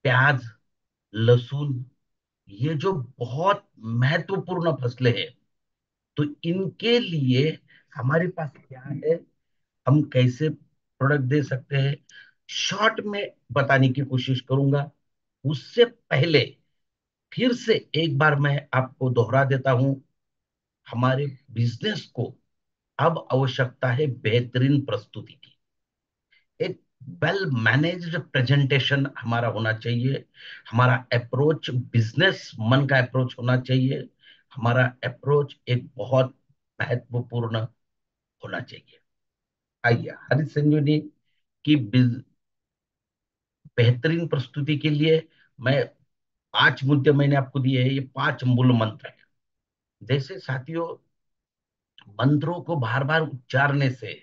प्याज, लहसुन, ये जो बहुत महत्वपूर्ण फसलें हैं, तो इनके लिए हमारे पास क्या है, हम कैसे प्रोडक्ट दे सकते हैं, शॉर्ट में बताने की कोशिश करूंगा। उससे पहले फिर से एक बार मैं आपको दोहरा देता हूं, हमारे बिजनेस को अब आवश्यकता है बेहतरीन प्रस्तुति की। एक वेल मैनेज्ड प्रेजेंटेशन हमारा होना चाहिए। हमारा अप्रोच बिजनेस मन का अप्रोच होना चाहिए। हमारा अप्रोच एक बहुत महत्वपूर्ण होना चाहिए। आइए, हरित संजीवनी की बेहतरीन प्रस्तुति के लिए मैं 5 मुद्दे मैंने आपको दिए हैं। ये 5 मूल मंत्र है। जैसे साथियों, मंत्रों को बार बार उच्चारने से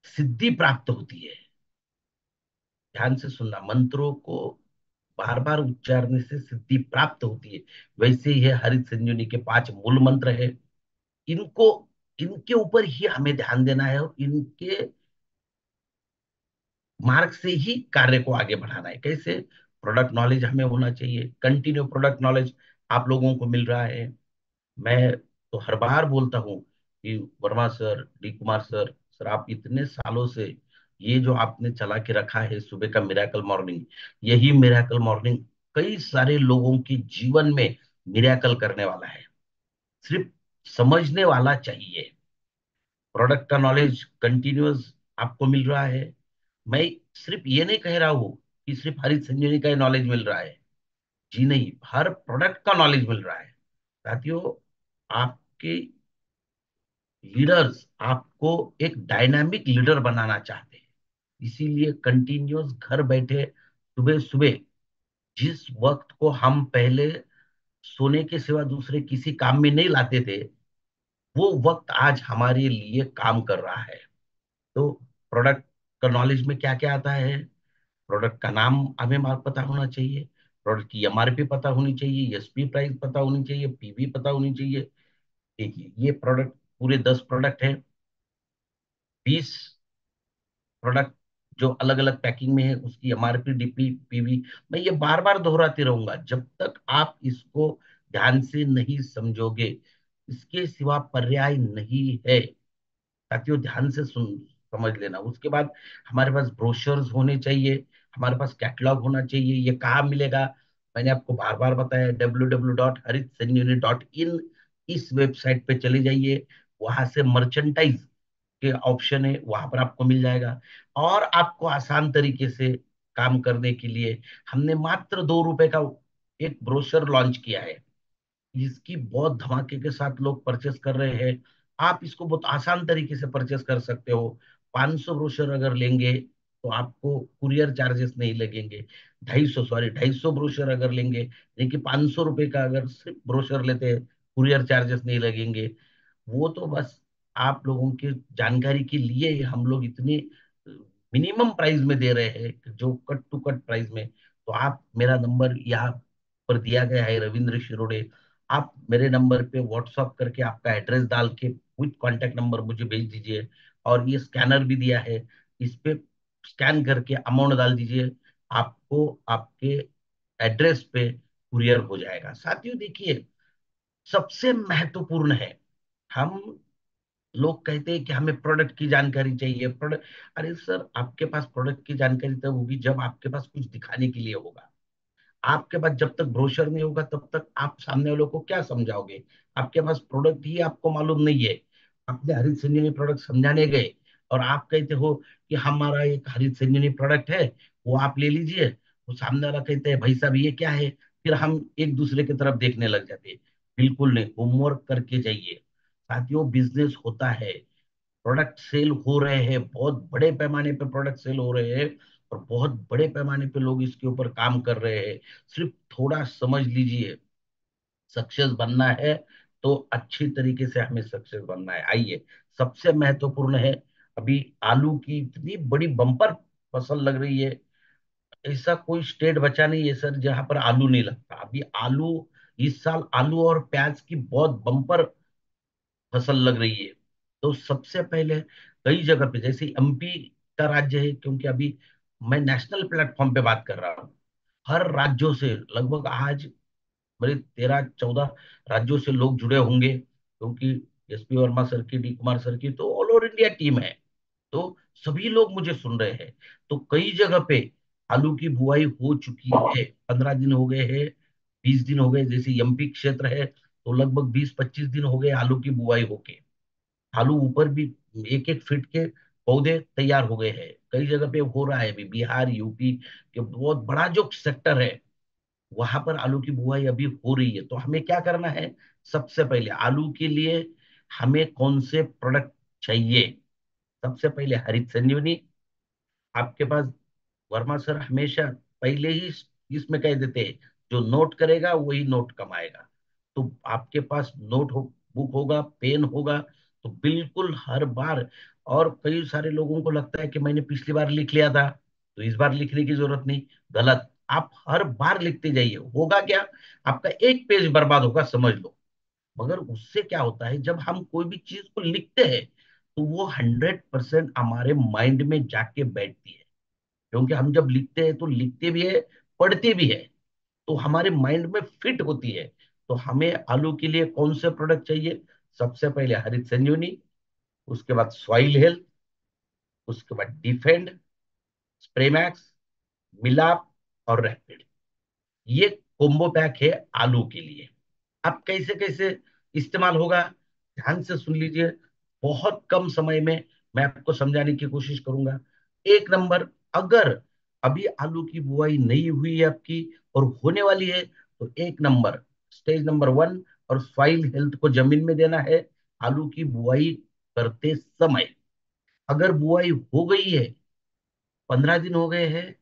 सिद्धि प्राप्त होती है। ध्यान से सुनना, मंत्रों को बार बार उच्चारने से सिद्धि प्राप्त होती है। वैसे ही है हरित संजीवनी के 5 मूल मंत्र है। इनको, इनके ऊपर ही हमें ध्यान देना है और इनके मार्ग से ही कार्य को आगे बढ़ाना है। कैसे? प्रोडक्ट नॉलेज हमें होना चाहिए, कंटिन्यू प्रोडक्ट नॉलेज आप लोगों को मिल रहा है। मैं तो हर बार बोलता हूँ कि Verma sir, D Kumar sir, sir आप इतने सालों से ये जो आपने चला के रखा है सुबह का मिरेकल मॉर्निंग, यही मिरेकल मॉर्निंग कई सारे लोगों के जीवन में मिरेकल करने वाला है। सिर्फ समझने वाला चाहिए। प्रोडक्ट का नॉलेज कंटिन्यूअस आपको मिल रहा है। मैं सिर्फ ये नहीं कह रहा हूं कि सिर्फ हरित संजीवनी का नॉलेज मिल रहा है। जी नहीं, हर प्रोडक्ट का नॉलेज मिल रहा है। साथियों, आपके लीडर्स आपको एक डायनामिक लीडर बनाना चाहते हैं। इसीलिए कंटिन्यूअस घर बैठे सुबह सुबह, जिस वक्त को हम पहले सोने के सिवा दूसरे किसी काम में नहीं लाते थे, वो वक्त आज हमारे लिए काम कर रहा है। तो प्रोडक्ट का नॉलेज में क्या क्या आता है? प्रोडक्ट का नाम हमें पता होना चाहिए, प्रोडक्ट की एमआरपी पता होनी चाहिए, एसपी प्राइस पता होनी चाहिए, पीवी पता होनी चाहिए। देखिए, ये प्रोडक्ट पूरे 10 प्रोडक्ट हैं, 20 प्रोडक्ट जो अलग अलग पैकिंग में है, उसकी एमआरपी, डीपी, पीवी। मैं ये बार बार दोहराते रहूंगा जब तक आप इसको ध्यान से नहीं समझोगे। इसके सिवा पर्याय नहीं है। साथियों, ध्यान से सुन, समझ लेना। उसके बाद हमारे पास ब्रोशर्स होने चाहिए, हमारे पास कैटलॉग होना चाहिए। ये कहाँ मिलेगा? मैंने आपको बार बार बताया, www.haritsanjeevani.in। इस वेबसाइट पे चले जाइए, वहां से मर्चेंटाइज के ऑप्शन है, वहां पर आपको मिल जाएगा। और आपको आसान तरीके से काम करने के लिए हमने मात्र 2 रुपए का एक ब्रोशर लॉन्च किया है। इसकी बहुत धमाके के साथ लोग परचेस कर रहे हैं। आप इसको बहुत आसान तरीके से परचेस कर सकते हो। 500 ब्रोशर अगर लेंगे तो आपको कुरियर चार्जेस नहीं लगेंगे। 250, सॉरी, 250 ब्रोशर अगर लेंगे, यानी कि 500 रुपए का अगर सिर्फ ब्रोशर लेते हैं, कुरियर चार्जेस नहीं लगेंगे। वो तो बस आप लोगों की जानकारी के लिए ही हम लोग इतनी मिनिमम प्राइस में दे रहे हैं, कि जो कट टू कट प्राइस में। तो आप, मेरा नंबर यहाँ पर दिया गया है, रविंद्र शिरोडे। आप मेरे नंबर पे व्हाट्सअप करके आपका एड्रेस डाल के विथ कॉन्टेक्ट नंबर मुझे भेज दीजिए। और ये स्कैनर भी दिया है, इस पे स्कैन करके अमाउंट डाल दीजिए, आपको आपके एड्रेस पे कुरियर हो जाएगा। साथियों देखिए, सबसे महत्वपूर्ण है, हम लोग कहते हैं कि हमें प्रोडक्ट की जानकारी चाहिए, प्रोडक्ट। अरे सर, आपके पास प्रोडक्ट की जानकारी तब होगी जब आपके पास कुछ दिखाने के लिए होगा। आपके पास जब तक ब्रोशर नहीं होगा तब तक आप सामने वालों को क्या समझाओगे? आपके पास प्रोडक्ट ही आपको मालूम नहीं है। आपने हरित संजीवनी प्रोडक्ट समझाने गए और आप कहते हो कि हमारा एक हरित संजीवनी प्रोडक्ट है, वो आप ले लीजिए। वो सामने वाला कहते हैं, भाई साहब ये क्या है? फिर हम एक दूसरे की तरफ देखने लग जाते हैं। बिल्कुल नहीं, होमवर्क करके जाइए। साथियों, बिजनेस होता है, प्रोडक्ट सेल हो रहे हैं, बहुत बड़े पैमाने पे प्रोडक्ट सेल हो रहे हैं, और बहुत बड़े पैमाने पे लोग इसके ऊपर काम कर रहे हैं। सिर्फ थोड़ा समझ लीजिए, सक्सेस बनना है तो अच्छी तरीके से हमें सक्सेस बनना है। आइए, सबसे महत्वपूर्ण है, अभी आलू की इतनी बड़ी बम्पर फसल लग रही है। ऐसा कोई स्टेट बचा नहीं है सर जहां पर आलू नहीं लगता। अभी आलू, इस साल आलू और प्याज की बहुत बम्पर फसल लग रही है। तो सबसे पहले कई जगह पे, जैसे एमपी का राज्य है, क्योंकि अभी मैं नेशनल प्लेटफॉर्म पे बात कर रहा हूँ, हर राज्यों से लगभग आज मेरे 13-14 राज्यों से लोग जुड़े होंगे, क्योंकि एसपी वर्मा सर की, डी कुमार सर की तो ऑल ओवर इंडिया टीम है। तो सभी लोग मुझे सुन रहे हैं। तो कई जगह पे आलू की बुआई हो चुकी है, 15 दिन हो गए हैं, 20 दिन हो गए। जैसे एमपी क्षेत्र है तो लगभग 20-25 दिन हो गए आलू की बुआई होके। आलू ऊपर भी 1-1 फीट के पौधे तैयार हो गए हैं। कई जगह पे हो रहा है अभी, बिहार, यूपी के बहुत बड़ा जो सेक्टर है वहां पर आलू की बुआई अभी हो रही है। तो हमें क्या करना है, सबसे पहले आलू के लिए हमें कौन से प्रोडक्ट चाहिए। सबसे पहले हरित संजीवनी। आपके पास वर्मा सर हमेशा पहले ही इसमें कह देते हैं, जो नोट करेगा वही नोट कमाएगा। तो आपके पास नोट हो, बुक होगा, पेन होगा, तो बिल्कुल हर बार। और कई सारे लोगों को लगता है कि मैंने पिछली बार लिख लिया था तो इस बार लिखने की जरूरत नहीं। गलत। आप हर बार लिखते जाइए, होगा क्या, आपका एक पेज बर्बाद होगा, समझ लो। मगर उससे क्या होता है, जब हम कोई भी चीज को लिखते हैं तो वो 100% हमारे माइंड में जाके बैठती है। क्योंकि हम जब लिखते हैं तो लिखते भी है, पढ़ते भी है, तो हमारे माइंड में फिट होती है। तो हमें आलू के लिए कौन से प्रोडक्ट चाहिए, सबसे पहले हरित संजीवनी, उसके बाद सॉइल हेल्थ, उसके बाद डिफेंड, स्प्रेमैक्स, मिलाप और रैपिड। ये कोम्बो पैक है आलू के लिए। अब कैसे कैसे इस्तेमाल होगा, ध्यान से सुन लीजिए। बहुत कम समय में मैं आपको समझाने की कोशिश करूंगा। एक नंबर, अगर अभी आलू की बुआई नहीं हुई है आपकी और होने वाली है, तो एक नंबर, स्टेज नंबर 1 और सॉइल हेल्थ को जमीन में देना है आलू की बुआई करते समय। अगर बुआई हो गई है, 15 दिन हो गए हैं,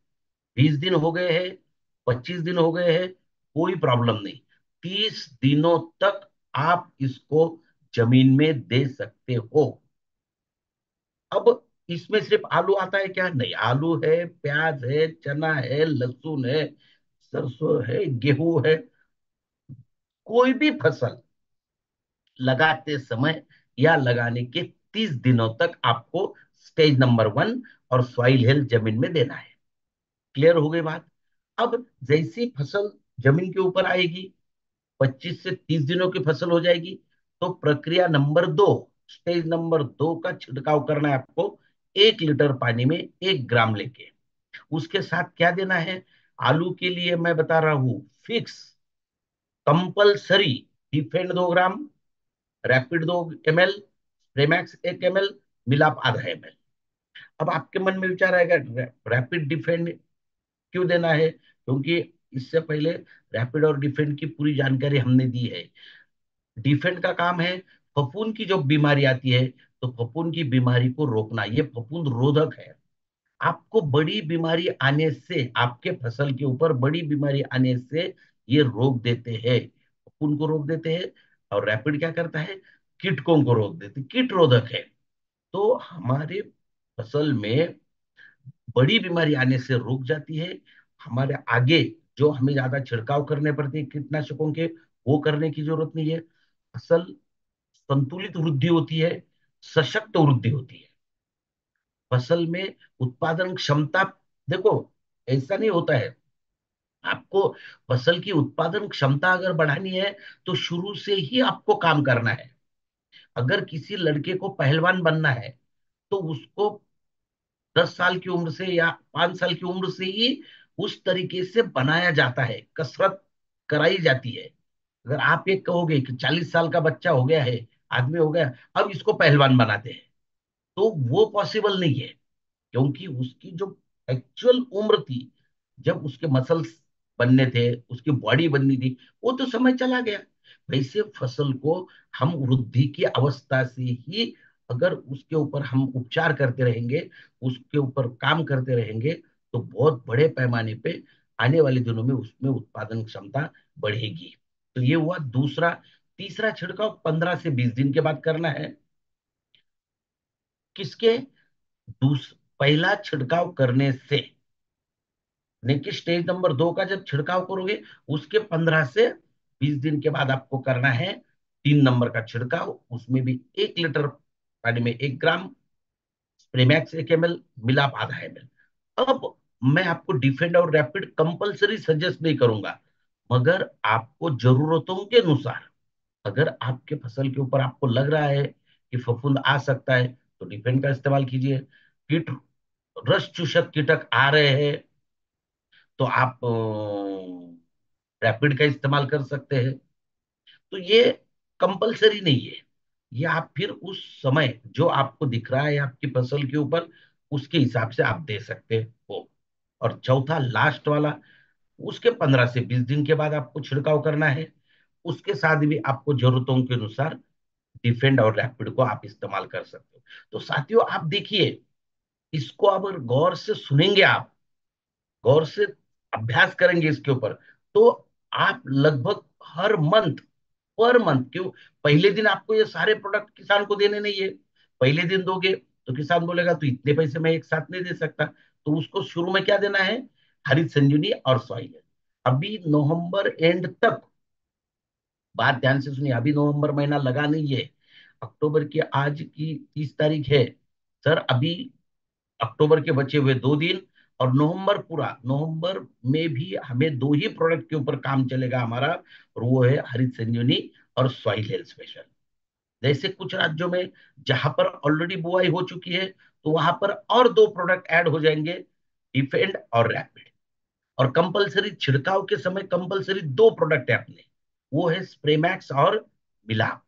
20 दिन हो गए हैं, 25 दिन हो गए हैं, कोई प्रॉब्लम नहीं। 30 दिनों तक आप इसको जमीन में दे सकते हो। अब इसमें सिर्फ आलू आता है क्या, नहीं, आलू है, प्याज है, चना है, लहसुन है, सरसों है, गेहूं है। कोई भी फसल लगाते समय या लगाने के 30 दिनों तक आपको स्टेज नंबर 1 और सॉइल हेल्थ जमीन में देना है। क्लियर हो गई बात। अब जैसी फसल जमीन के ऊपर आएगी, 25 से 30 दिनों की फसल हो जाएगी, तो प्रक्रिया नंबर 2, स्टेज नंबर 2 का छिड़काव करना है आपको। 1 लीटर पानी में 1 ग्राम लेके। उसके साथ क्या देना है, आलू के लिए मैं बता रहा हूं, फिक्स, कंपलसरी, डिफेंड 2 ग्राम, रैपिड 2 ml, प्रेमैक्स 1 ml, मिलाप ½ ml। अब आपके मन में विचार आएगा, रैपिड डिफेंड क्यों देना है, क्योंकि इससे पहले रैपिड और डिफेंड की पूरी जानकारी हमने दी है। डिफेंड का काम है, फफूंद की जो बीमारी आती है तो फफूंद की बीमारी को रोकना, ये फफूंद रोधक है। आपको बड़ी बीमारी आने से, आपके फसल के ऊपर बड़ी बीमारी आने से ये रोक देते हैं, फफूंद को रोक देते हैं। और रैपिड क्या करता है, कीटकों को रोक देते, कीट रोधक है। तो हमारे फसल में बड़ी बीमारी आने से रुक जाती है। हमारे आगे जो हमें ज्यादा छिड़काव करने पड़ते हैं कीटनाशकों के, वो करने की जरूरत नहीं है। फसल संतुलित वृद्धि होती है, सशक्त वृद्धि होती है फसल में। उत्पादन क्षमता, देखो, ऐसा नहीं होता है, आपको फसल की उत्पादन क्षमता अगर बढ़ानी है तो शुरू से ही आपको काम करना है। अगर किसी लड़के को पहलवान बनना है तो उसको 10 साल की उम्र से या 5 साल की उम्र से ही उस तरीके से बनाया जाता है, कसरत कराई जाती है। अगर आप ये कहोगे कि 40 साल का बच्चा हो गया है, आदमी हो गया, अब इसको पहलवान बनाते हैं, तो वो पॉसिबल नहीं है। क्योंकि उसकी जो एक्चुअल उम्र थी, जब उसके मसल्स बनने थे, उसकी बॉडी बननी थी, वो तो समय चला गया। वैसे फसल को हम वृद्धि की अवस्था से ही अगर उसके ऊपर हम उपचार करते रहेंगे, उसके ऊपर काम करते रहेंगे, तो बहुत बड़े पैमाने पे आने वाले दिनों में उसमें उत्पादन क्षमता बढ़ेगी। तो ये हुआ दूसरा। तीसरा छिड़काव 15 से 20 दिन के बाद करना है। किसके, पहला छिड़काव करने से, लेकिन स्टेज नंबर 2 का जब छिड़काव करोगे उसके 15 से 20 दिन के बाद आपको करना है 3 नंबर का छिड़काव। उसमें भी 1 लीटर पानी में 1 ग्राम, प्रीमैक्स 1 ml, मिलाप ½ ml। अब मैं आपको डिफेंड और रैपिड कंपलसरी सजेस्ट नहीं करूंगा, मगर आपको जरूरतों के अनुसार, अगर आपके फसल के ऊपर आपको लग रहा है कि फफूंद आ सकता है, तो डिफेंड का इस्तेमाल कीजिए। कीट रस चूसक कीटक आ रहे हैं, तो आप रैपिड का इस्तेमाल कर सकते हैं। तो ये कंपलसरी नहीं है, ये आप फिर उस समय जो आपको दिख रहा है आपकी फसल के ऊपर, उसके हिसाब से आप दे सकते हो। और चौथा लास्ट वाला, उसके 15 से 20 दिन के बाद आपको छिड़काव करना है। उसके साथ भी आपको जरूरतों के अनुसार डिफेंड और रैपिड को आप इस्तेमाल कर सकते हो। तो साथियों आप देखिए, इसको अगर गौर से सुनेंगे आप, गौर से अभ्यास करेंगे इसके ऊपर, तो आप लगभग हर मंथ, पर मंथ क्यों, पहले दिन आपको ये सारे प्रोडक्ट किसान को देने नहीं है। पहले दिन दोगे तो किसान बोलेगा तो इतने पैसे मैं एक साथ नहीं दे सकता, तो उसको शुरू में क्या देना है, हरित संजीवनी और सॉइल। अभी नवंबर एंड तक, बात ध्यान से सुनिए, अभी नवंबर महीना लगा नहीं है, अक्टूबर की आज की 30 तारीख है सर। अभी अक्टूबर के बचे हुए 2 दिन, और नवंबर पूरा, नवंबर में भी हमें दो ही प्रोडक्ट के ऊपर काम चलेगा हमारा, और वो है हरित संजीवनी और सॉइल हेल्थ स्पेशल। जैसे कुछ राज्यों में जहां पर ऑलरेडी बुआई हो चुकी है, तो वहां पर और दो प्रोडक्ट ऐड हो जाएंगे, डिफेंड और रैपिड। और कंपलसरी छिड़काव के समय कंपलसरी दो प्रोडक्ट है अपने, वो है स्प्रेमैक्स और मिलाप।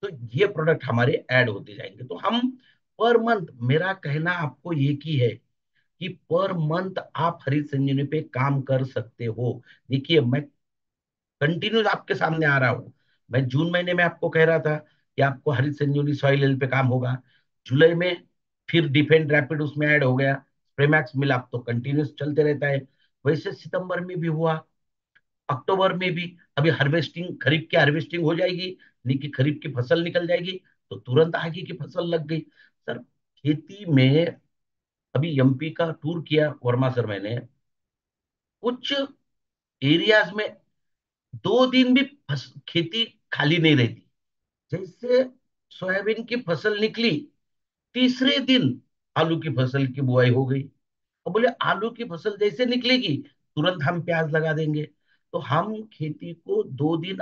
तो ये प्रोडक्ट हमारे ऐड होते जाएंगे। तो हम पर मंथ, मेरा कहना आपको ये की है कि पर मंथ आप हरित संजीवनी पे काम कर सकते हो। देखिए मैं कंटिन्यूस आपके सामने आ रहा हूं। मैं जून महीने में आपको कह रहा था कि आपको हरित संजीवनी सॉइल हेल्थ पे काम होगा। जुलाई में फिर डिफेंड रैपिड उसमें ऐड हो गया, प्रेमैक्स मिला, तो कंटिन्यूस चलते रहता है। वैसे सितंबर में भी हुआ, अक्टूबर में भी। अभी हार्वेस्टिंग, खरीफ की हार्वेस्टिंग हो जाएगी, यानी कि खरीफ की फसल निकल जाएगी, तो तुरंत आगे की फसल लग गई। सर खेती में, अभी एमपी का टूर किया वर्मा सर मैंने, कुछ एरियाज में 2 दिन भी खेती खाली नहीं रहती। जैसे सोयाबीन की फसल निकली, तीसरे दिन आलू की फसल की बुआई हो गई। और बोले आलू की फसल जैसे निकलेगी, तुरंत हम प्याज लगा देंगे। तो हम खेती को 2 दिन,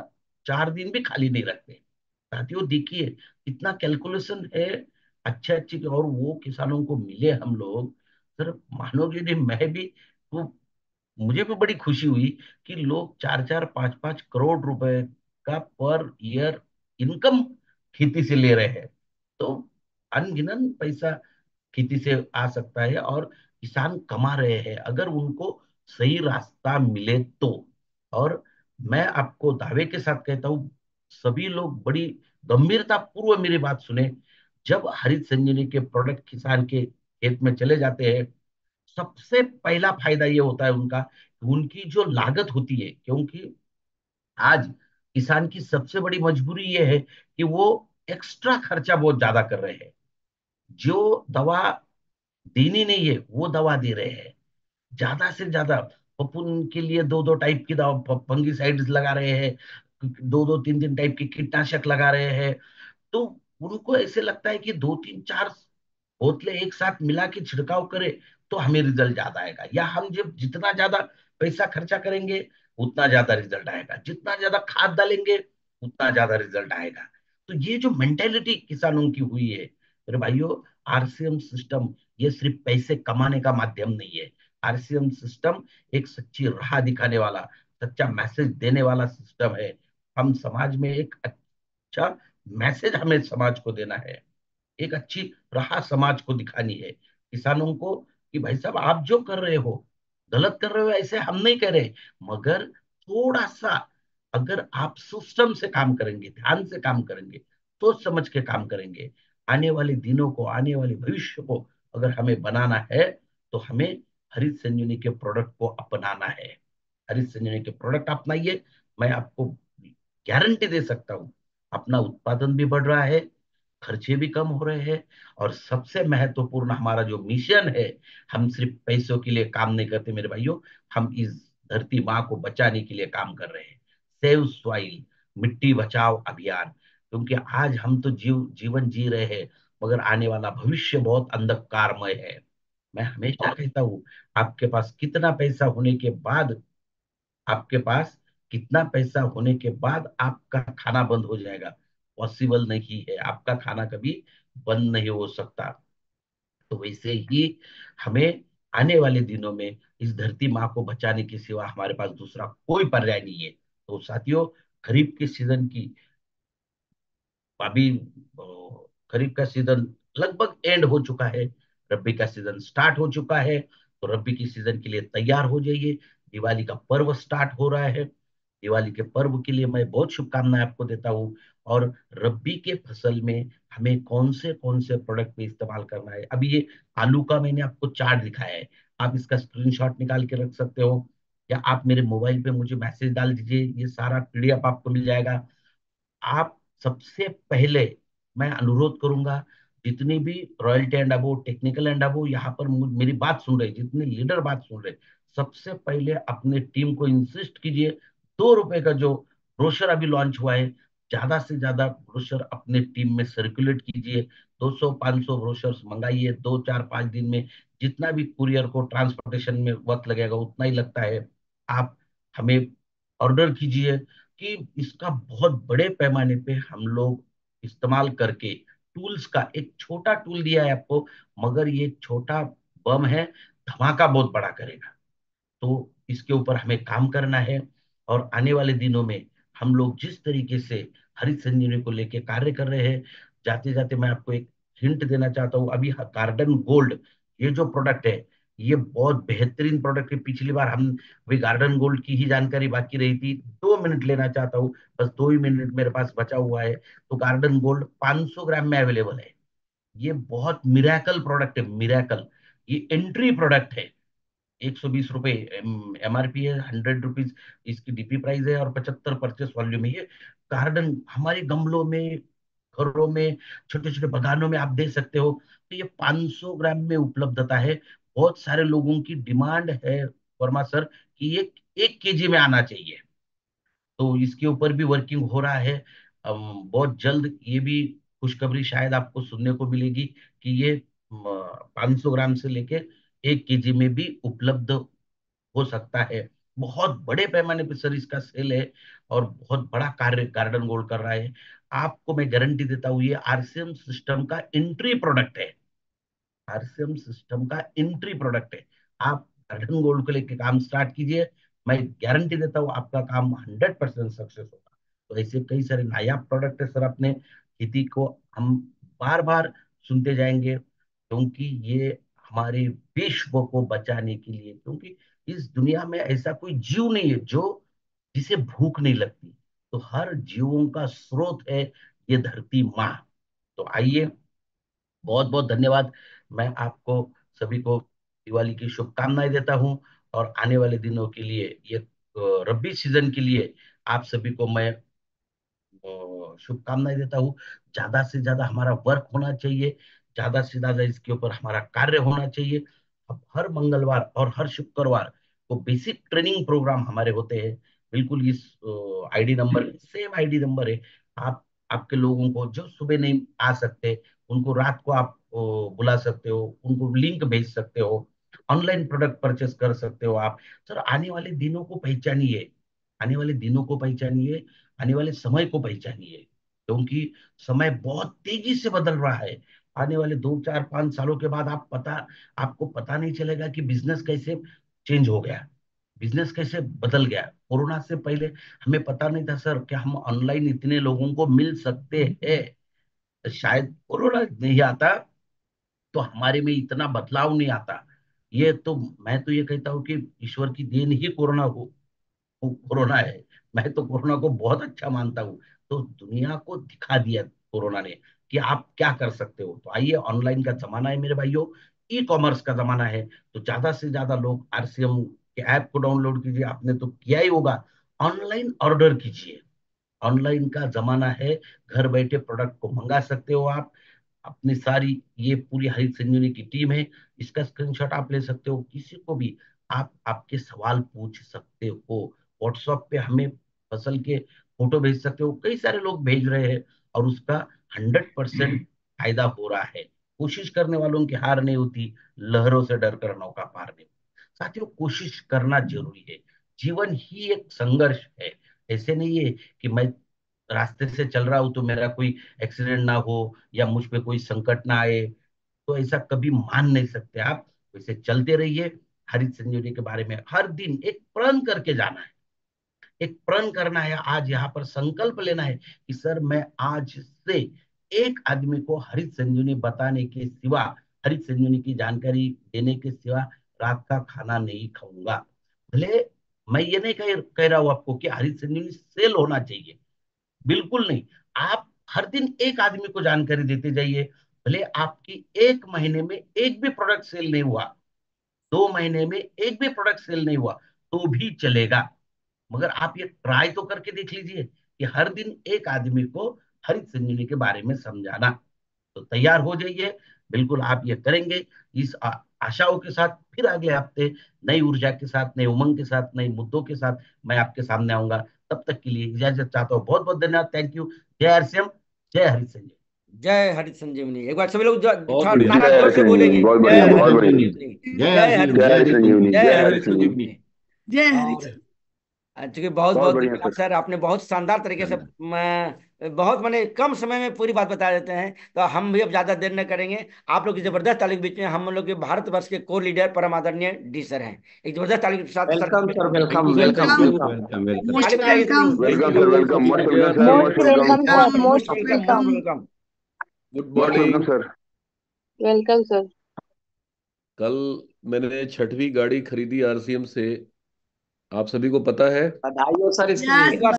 4 दिन भी खाली नहीं रखते। साथियों देखिए, इतना कैलकुलेशन है, अच्छे अच्छे, और वो किसानों को मिले हम लोग। सर मानोगे नहीं, मैं भी, तो मुझे भी बड़ी खुशी हुई कि लोग 4-4, 5-5 करोड़ रुपए का पर ईयर इनकम खेती से ले रहे हैं। तो अनगिनत पैसा खेती से आ सकता है, और किसान कमा रहे हैं अगर उनको सही रास्ता मिले तो। और मैं आपको दावे के साथ कहता हूं, सभी लोग बड़ी गंभीरता पूर्व मेरी बात सुने। जब हरित संजीवनी के प्रोडक्ट किसान के खेत में चले जाते हैं, सबसे पहला फायदा ये होता है उनका, कि उनकी जो लागत होती है, क्योंकि आज किसान की सबसे बड़ी मजबूरी ये है कि वो एक्स्ट्रा खर्चा बहुत ज्यादा कर रहे हैं। जो दवा देनी नहीं है वो दवा दे रहे हैं, ज्यादा से ज्यादा पपुन के लिए दो दो टाइप की दवा, फंगिसाइड्स लगा रहे हैं, दो दो तीन तीन टाइप के कीटनाशक लगा रहे हैं। तो उनको ऐसे लगता है कि 2-3-4 बोतलें एक साथ मिला के छिड़काव करे तो हमें रिजल्ट ज्यादा आएगा, या हम जब जितना ज्यादा पैसा खर्चा करेंगे उतना ज्यादा रिजल्ट आएगा, जितना ज्यादा खाद डालेंगे उतना ज्यादा रिजल्ट आएगा। तो ये जो मेंटेलिटी किसानों की हुई है मेरे भाइयों, आरसीएम सिस्टम ये सिर्फ पैसे कमाने का माध्यम नहीं है। आरसीएम सिस्टम एक सच्ची राह दिखाने वाला, सच्चा मैसेज देने वाला सिस्टम है। हम समाज में एक अच्छा मैसेज हमें समाज को देना है, एक अच्छी राह समाज को दिखानी है, किसानों को, कि भाई साहब आप जो कर रहे हो गलत कर रहे हो ऐसे हम नहीं कह रहे, मगर थोड़ा सा अगर आप सिस्टम से काम करेंगे, ध्यान से काम करेंगे, सोच समझ के काम करेंगे, आने वाले दिनों को, आने वाले भविष्य को अगर हमें बनाना है, तो हमें हरित संजीवनी के प्रोडक्ट को अपनाना है। हरित संजीवनी के प्रोडक्ट अपनाइए, मैं आपको गारंटी दे सकता हूं, अपना उत्पादन भी बढ़ रहा है, खर्चे भी कम हो रहे हैं, और सबसे महत्वपूर्ण हमारा जो मिशन है, हम सिर्फ पैसों के लिए काम नहीं करते मेरे भाइयों, हम इस धरती माँ को बचाने के लिए काम कर रहे हैं। सेव सॉइल, मिट्टी बचाओ अभियान। क्योंकि आज हम तो जीवन जी रहे हैं, मगर आने वाला भविष्य बहुत अंधकारमय है। मैं हमेशा कहता हूँ, आपके पास कितना पैसा होने के बाद, आपके पास कितना पैसा होने के बाद आपका खाना बंद हो जाएगा, पॉसिबल नहीं है, आपका खाना कभी बंद नहीं हो सकता। तो वैसे ही हमें आने वाले दिनों में इस धरती माँ को बचाने के सिवा हमारे पास दूसरा कोई पर्याय नहीं है। तो साथियों, खरीफ के सीजन की अभी अ, खरीफ का सीजन लगभग एंड हो चुका है, रब्बी का सीजन स्टार्ट हो चुका है। तो रब्बी की सीजन के लिए तैयार हो जाइए, दिवाली का पर्व स्टार्ट हो रहा है। दिवाली के पर्व के लिए मैं बहुत शुभकामनाएं आपको देता हूँ। और रब्बी के फसल में हमें कौन से प्रोडक्ट पे इस्तेमाल करना है, अभी ये आलू का मैंने आपको चार्ट दिखाया है, आप इसका स्क्रीनशॉट निकाल के रख सकते हो, या आप मेरे मोबाइल पे मुझे मैसेज डाल दीजिए, ये सारा पीडीएफ आपको मिल जाएगा। आप सबसे पहले, मैं अनुरोध करूंगा, जितनी भी royalty and above, technical and above यहाँ पर मेरी बात सुन रहे, जितने लीडर बात सुन रहे, सबसे पहले अपने टीम को इंसिस्ट कीजिए, 2 रुपए का जो ब्रोशर अभी लॉन्च हुआ है, ज्यादा से ज्यादा ब्रोशर अपने टीम में सर्कुलेट कीजिए। 200-500 ब्रोशर्स मंगाइए, 2 4 5 दिन में, जितना भी कुरियर को ट्रांसपोर्टेशन में वक्त लगेगा उतना ही लगता है। आप हमें ऑर्डर कीजिए कि इसका बहुत बड़े पैमाने पे हम लोग इस्तेमाल करके, टूल्स का एक छोटा टूल दिया है आपको, मगर ये छोटा बम है, धमाका बहुत बड़ा करेगा। तो इसके ऊपर हमें काम करना है। और आने वाले दिनों में हम लोग जिस तरीके से हरित संजीवनी को लेके कार्य कर रहे हैं, जाते जाते मैं आपको एक हिंट देना चाहता हूँ, अभी गार्डन गोल्ड, ये जो प्रोडक्ट है, ये बहुत बेहतरीन प्रोडक्ट है। पिछली बार हम, अभी गार्डन गोल्ड की ही जानकारी बाकी रही थी, 2 मिनट लेना चाहता हूँ, बस 2 ही मिनट मेरे पास बचा हुआ है। तो गार्डन गोल्ड 500 ग्राम में अवेलेबल है। ये बहुत मिराकल प्रोडक्ट है, मिराकल। ये एंट्री प्रोडक्ट है, 120 रुपए एमआरपी है, 100 रुपीज इसकी डीपी प्राइस है, और 75 परचेस वॉल्यूम है। ये गार्डन हमारे गमलों में, घरों में, छोटे छोटे बागानों में आप दे सकते हो। तो ये 500 ग्राम में उपलब्धता है। बहुत सारे लोगों की डिमांड है वर्मा सर कि ये 1 केजी में आना चाहिए। तो इसके ऊपर भी वर्किंग हो रहा है। बहुत जल्द ये भी खुशखबरी शायद आपको सुनने को मिलेगी कि ये 500 ग्राम से लेके 1 केजी में भी उपलब्ध हो सकता है। बहुत बड़े पैमाने पर सर इसका सेल है, और बहुत बड़ा कार्य गार्डन गोल्ड कर रहा है। आपको मैं गारंटी देता हूँ, ये आरसीएम सिस्टम का एंट्री प्रोडक्ट है, आरसीएम सिस्टम का एंट्री प्रोडक्ट है। आप गार्डन गोल्ड को लेके काम स्टार्ट कीजिए, मैं गारंटी देता हूँ आपका काम 100% सक्सेस होगा। तो ऐसे कई सारे नायाब प्रोडक्ट है सर, अपने खेती को हम बार बार सुनते जाएंगे, क्योंकि ये हमारे विश्व को बचाने के लिए, क्योंकि इस दुनिया में ऐसा कोई जीव नहीं है जो जिसे भूख नहीं लगती। तो हर जीवों का स्रोत है ये धरती माँ। तो आइए, बहुत बहुत धन्यवाद। मैं आपको सभी को दिवाली की शुभकामनाएं देता हूं। और आने वाले दिनों के लिए, ये रब्बी सीजन के लिए आप सभी को मैं शुभकामनाएं देता हूँ। ज्यादा से ज्यादा हमारा वर्क होना चाहिए, ज्यादा से ज्यादा इसके ऊपर हमारा कार्य होना चाहिए। अब हर मंगलवार और हर शुक्रवार को बेसिक ट्रेनिंग प्रोग्राम हमारे होते हैं, बिल्कुल इस ID number, same ID number है। आप, आपके लोगों को जो सुबह नहीं आ सकते, उनको रात को आप बुला सकते हो, उनको लिंक भेज सकते हो, ऑनलाइन प्रोडक्ट परचेस कर सकते हो आप। सर, आने वाले दिनों को पहचानिए, आने वाले दिनों को पहचानिए, आने वाले समय को पहचानिए, क्योंकि समय बहुत तेजी से बदल रहा है। आने वाले 2 4 5 सालों के बाद आपको पता नहीं चलेगा कि बिजनेस कैसे चेंज हो गया, बिजनेस कैसे बदल गया। कोरोना से पहले हमें पता नहीं था सर कि हम ऑनलाइन इतने लोगों को मिल सकते हैं। शायद कोरोना नहीं आता तो हमारे में इतना बदलाव नहीं आता। ये तो, मैं तो ये कहता हूँ कि ईश्वर की देन ही कोरोना है। मैं तो कोरोना को बहुत अच्छा मानता हूँ। तो दुनिया को दिखा दिया कोरोना ने कि आप क्या कर सकते हो। तो आइए, ऑनलाइन का जमाना है मेरे भाइयों, ई कॉमर्स का जमाना है। तो ज्यादा से ज्यादा लोग आरसीएम के ऐप को डाउनलोड कीजिए, आपने तो किया ही होगा, ऑनलाइन ऑर्डर कीजिए। ऑनलाइन का जमाना है, घर बैठे प्रोडक्ट को मंगा सकते हो आप। अपनी सारी ये पूरी हरित संजीवनी की टीम है, इसका स्क्रीनशॉट आप ले सकते हो, किसी को भी आप आपके सवाल पूछ सकते हो। व्हाट्सएप पे हमें फसल के फोटो भेज सकते हो, कई सारे लोग भेज रहे हैं, और उसका 100% फायदा हो रहा है। कोशिश करने वालों की हार नहीं होती, लहरों से डर कर नौका पार नहीं होती। साथियों, कोशिश करना जरूरी है। जीवन ही एक संघर्ष है। ऐसे नहीं है कि मैं रास्ते से चल रहा हूं तो मेरा कोई एक्सीडेंट ना हो या मुझ पे कोई संकट ना आए, तो ऐसा कभी मान नहीं सकते आप। वैसे चलते रहिए। हरित संजीवनी के बारे में हर दिन एक प्रण करके जाना है, एक प्रण करना है। आज यहाँ पर संकल्प लेना है कि सर मैं आज से एक आदमी को हरित संजीवनी बताने के सिवा, हरित संजीवनी की जानकारी देने के सिवा रात का खाना नहीं खाऊंगा। भले मैं ये नहीं कह रहा हूं आपको कि हरित संजीवनी सेल होना चाहिए, बिल्कुल नहीं। आप हर दिन एक आदमी को जानकारी देते जाइए। भले आपकी एक महीने में एक भी प्रोडक्ट सेल नहीं हुआ, 2 महीने में एक भी प्रोडक्ट सेल नहीं हुआ, तो भी चलेगा। मगर आप ये ट्राई तो करके देख लीजिए कि हर दिन एक आदमी को हरित संजीवनी के बारे में समझाना। तो तैयार हो जाइए, बिल्कुल आप ये करेंगे। इस आशाओं के साथ फिर अगले हफ्ते नई ऊर्जा के साथ, नए उमंग के साथ, नए मुद्दों के साथ मैं आपके सामने आऊंगा। तब तक के लिए इजाजत चाहता हूँ। बहुत बहुत धन्यवाद। Thank you. जय हरिश्चम, जय हरित संजीवनी। जय हरित संजीवनी। एक बार सभी लोग बहुत थोड़ा बढ़िया। नारा जय जोर हरि से संजीवनी, बोलेंगे, बहुत जय बढ़िया, जय बहुत हरि हरित बढ़िया। संजीवनी। संजीवनी। जय हरि जय हरित संजीवनी। जय जय हरि हरि संजीवनी। संजीवनी, संजीवनी। जय जय जय हरि हरि हरित संजीवनी। संजीवनी। संजीवनी। जय हरि। और चूंकि बहुत बहुत बहुत बढ़िया धन्यवाद सर। सर, आपने बहुत शानदार तरीके से बहुत मैंने कम समय में पूरी बात बता देते हैं। तो हम भी अब ज्यादा देर न करेंगे। आप लोग की जबरदस्त ताली के बीच में हम लोग के भारतवर्ष के कोर लीडर परम आदरणीय डी सर हैं। एक जबरदस्त ताली के साथ sir welcome sir, thank welcome you sir, welcome thank welcome, you. Welcome welcome welcome. ताली मोस्ट बजाइए सभी वेलकम। लोग। Thank welcome sir, you, welcome, शुक्रिया। Most welcome sir, thank most you. Welcome. Most welcome most most welcome, most welcome. Welcome. Good most welcome morning. Sir. Welcome sir. कल मैंने 6वीं गाड़ी खरीदी RCM से, आप सभी को पता है। बधाई हो सर इसके यस। लिए।